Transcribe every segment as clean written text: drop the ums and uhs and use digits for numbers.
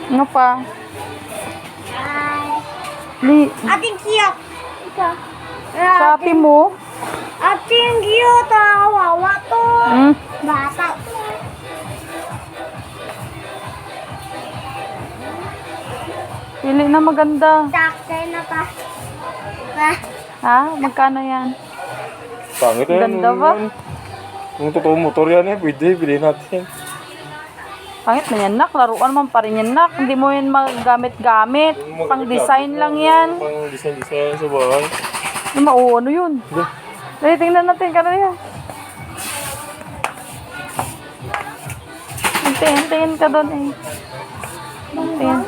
Ano pa? Ating cute. Shopee mo? Ating cute. Kawawa to. Bata. Pili na maganda. Sakay na pa. Ha? Magkano yan? Pangit yan. Ganda ba? Kung totoo motor yan pwede, bilhin natin. Pangit na yan, nak. Laruan man pa rin yan, nak. Hindi mo yan magagamit-gamit. Pang-design lang yan. Pang-design sa bahay. Ano yun? Dali, tingnan natin. Kano yan? Tingin ka doon eh. Tingin.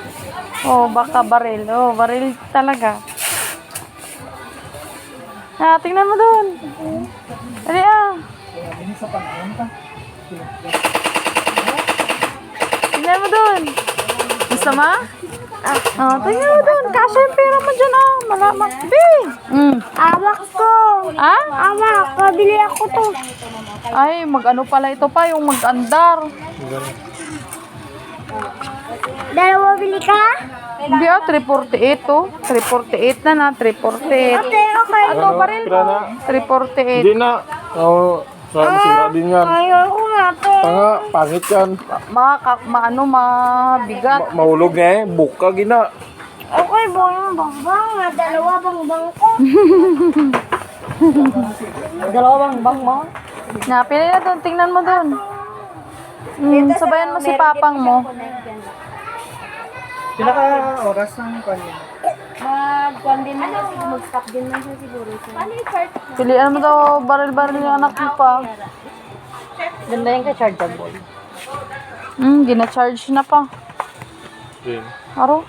Oh, baka baril. Oh, baril talaga. Tingnan mo doon. Dali Tingnan mo doon. Gusto mo? Tingnan mo doon. Kasya yung pera mo dyan, Malamak. Awak ko. Ha? Awak. Kabili ako to. Ay, mag-ano pala ito pa, yung mag-andar. Dalawa bili ka? Hindi 348 to. 348 na, 348. Okay. Ito, baril mo. 348. Hindi na. Sana sira din yan. Ayaw ko nga to. Tanga, pangit yan. Mabigat. Mahulog na buka gina. Okay, bang bang. Dalawa bang ko. Dalawang bang mo? Pili na doon, tingnan mo doon. Sabayan mo si papang mo. Pinaka oras ng kanya. Mag-kwan din na. Mag-stop din na siya siguro. Pilihan mo daw baril-baril yung anak mo pa. Ganda yung ka-chargeable. Gina-charge na pa. Din. Aro?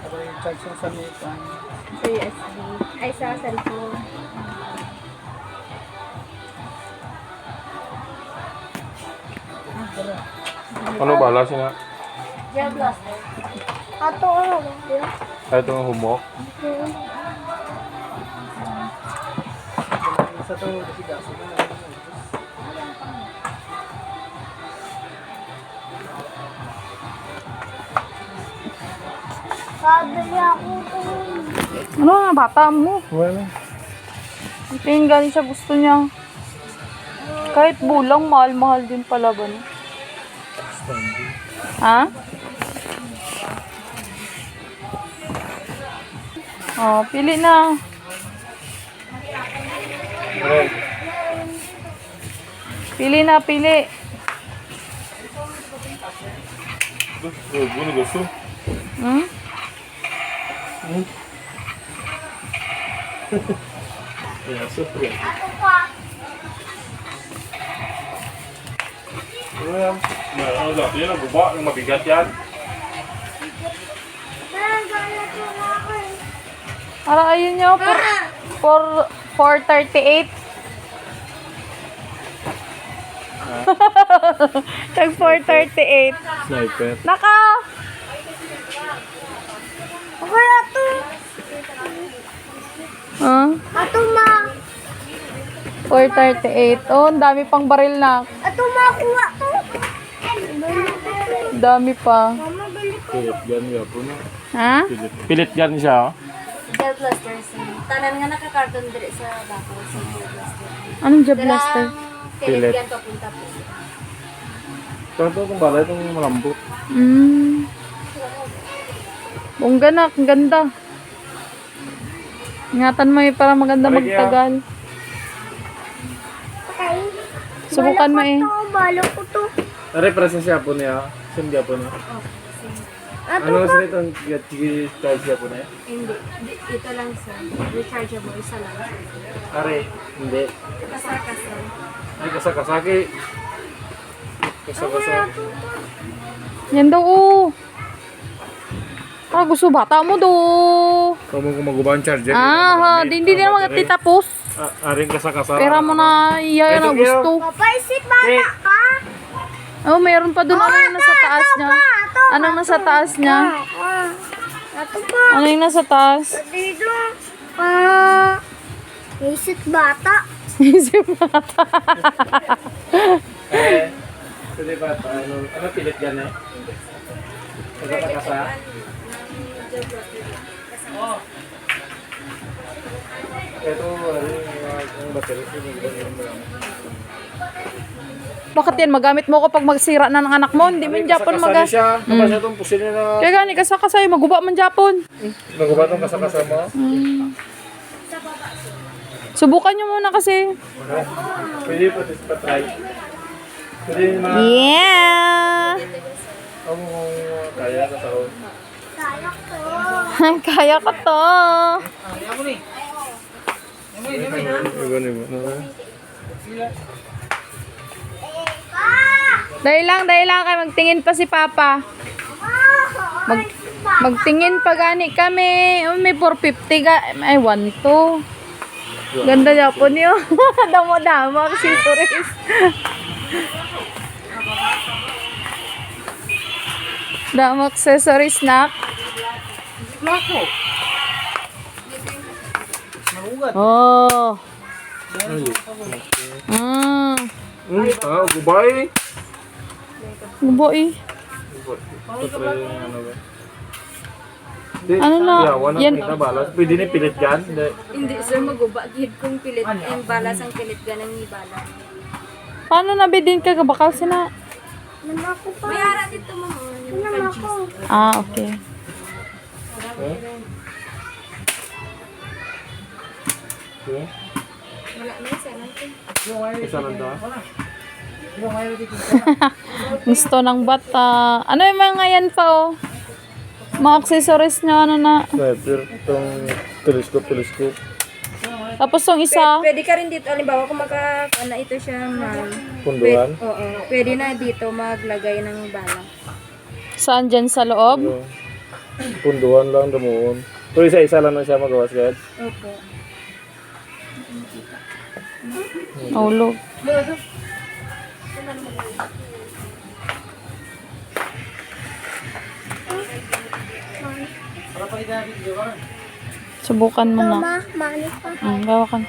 Ako yung charge sa meta. Sa USB. Ay, sa cellphone. Ano bala siya? Gel blaster. Ato ano? Kahit itong humok. Sa to, kasi gaso na. Sabi ako to. Ano nga, bata mo? Wala. Ito yung galing sa gusto niya. Kahit bulang, mahal-mahal din pala ba? No? Ha? Pili na. Pili na, pili. Bunu gusto. Ya, super. Ato pa. Ano lang, yan ang guba, yung mabigat yan. Para ayun nyo, for 438. Tag 438. Sniper. Naka! Okay, ato. Ato ma. 438. Oh, ang dami pang baril na. Ato ma, kuha to. Dami pa. Mama, bili ko. Pilit gan, yapo na. Ha? Pilit gan siya, Gel blaster. Tanan nga naka-carton dire sa bako sa gel blaster. Anong job blaster? Pilit. Yan papunta po. Ito itong bala, itong malambot. Bongga na, ang ganda. Ingatan mo para maganda magtagal. Okay. Subukan mo eh. Balo ko to. Represent siya po niya. Saan siya po niya? Ato Ano pa. sa itong charge siya po niya? Hindi. Ito lang sa rechargeable. Isa lang. Are, hindi. Kasar-kasar. Ay, kasakasaki. Kasakasa. Yan daw gusto bata mo do. Kamu kung magubang charger. Hindi na mga titapos. Aring kasakasa. Pera mo na iya na gusto. Papaisit bata ka. Oh, mayroon pa doon. Ano yung nasa taas niya? Anong nasa taas niya? Ato pa. Ano yung nasa taas? Dito. Isit bata. Isip bata. Sige Ano pilit yan eh? Pagkakasa? Ito, yung battery. Bakit yan? Magamit mo kapag magsira na ng anak mo? Hindi mo yung Japon Kasakasa siya. Kapag siya itong pusin niya na... Kaya gani, kasakasay, maguba man Japon. Naguba itong kasakasa mo? Subukan nyo muna kasi. Pwede pa-try. Pwede mga... Yeah! Ang kaya sa taon. Kaya ko to. Ganun mo. Dahil lang kayo magtingin pa si Papa. Magtingin pa gani kami. Oh, may 450 ga. Ay, 1 Ganda Japon yun. Damo-damo ang accessories. Damo accessories na. Oh. Gubay. Boy. Pa-try yung ano ba? Ano na? Yan. Yan. Pwede na pilit yan. Hindi sir, maguba. Gid kong pilit. Ang balas ang pilit ganang ibala. Paano nabidin ka? Bakal sina. May ara dito mo. Yung cheese. Ah, okay. Okay. Wala na yung sanay. Isa lang daw. Gusto ng bata. Ano yung mga yan pa oh? Mga accessories niya ano na. Sniper. Itong telescope. Tapos yung isa. Pwede ka rin dito. Halimbawa kung na ito siya, ma'am. Punduan. Oo. Pwede na dito maglagay ng bala. Saan dyan sa loob? Punduan lang damuon. Pero isa-isa lang na siya magawas guys. Opo. Ulog. Subukan mo na. Gawakan.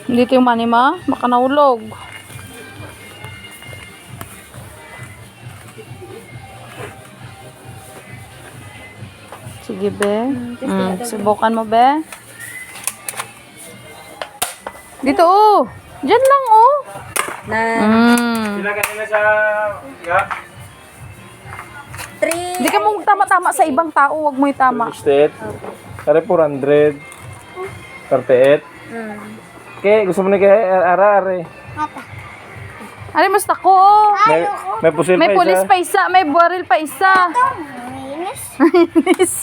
Dito yung manima. Baka naulog. Sige, be. Subukan mo, be. Dito, oh. Diyan lang, oh. Na Mm. Sila kanina sa... Yeah. 3. Hindi ka mong tama-tama sa ibang tao. Huwag mo itama. State. Kare 400. 38. Okay, gusto mo na kaya ara-are. Ano, mas ako, oh. May pusil May pa pulis isa. pa isa. May baril pa isa. Inis.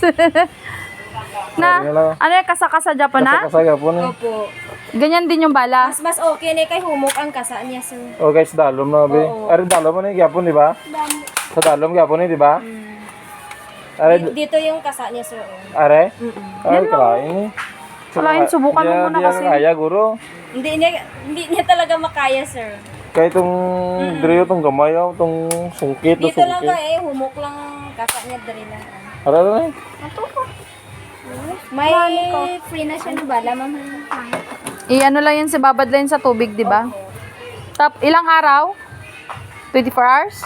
Na, ano yung kasaka sa Japan, ha? Kasaga po na. Opo. Ganyan din yung bala. Mas okay na kay humok ang kasa niya, sir. Oh guys, dalom na be. Oo. Are dalom mo na gyapon, di ba? Sa dalom gyapon di ba? Are Dito yung kasa niya, sir. are. Ay kalain. Kalain, subukan mo muna kasi. Kaya guro. Hindi niya talaga makaya, sir. Kaya itong driyo, itong gamayaw, itong sungkit, itong Dito lang sungkit. humok lang ang kasa niya dali lang. Ara na eh. May free na siya na bala, ma'am. I-ano lang yan, si babad lang yun sa tubig, di ba? Ilang araw? 24 hours?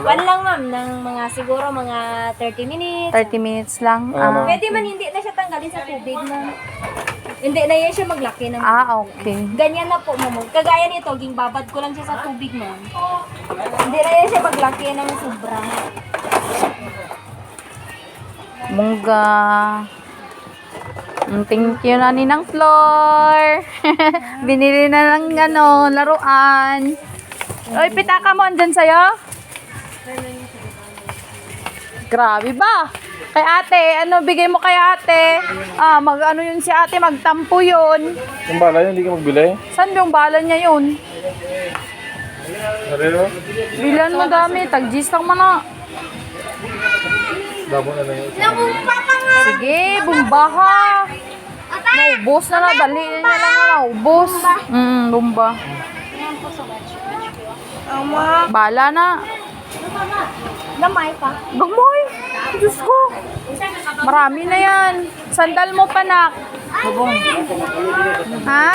One lang, ma'am, ng mga siguro mga 30 minutes. 30 minutes lang. Ah, Pwede man hindi na siya tanggalin sa tubig, ma'am. Hindi na yan siya maglaki ng okay. ganyan na po, ma'am. Kagaya nito, babad ko lang siya sa tubig, ma'am. Hindi na yan siya maglaki ng sobra. Mungga. Thank you na ninang floor. Binili na ng laruan. Oy, pitaka mo andyan sa'yo? Grabe ba? Kay ate, ano bigay mo kay ate? Mag-ano yun si ate, magtampo yun. Yung bala yun, hindi ka magbili. Saan yung bala niya yun? Are yun? Bilan mo dami, tag-gis lang mo na. Damo na lang yun. Sige, bumbaha. Naubos na dali na lang na naubos. Bumba. Bala na. Damay pa. Bagmoy. Diyos ko. Marami na yan. Sandal mo pa, nak. Ha?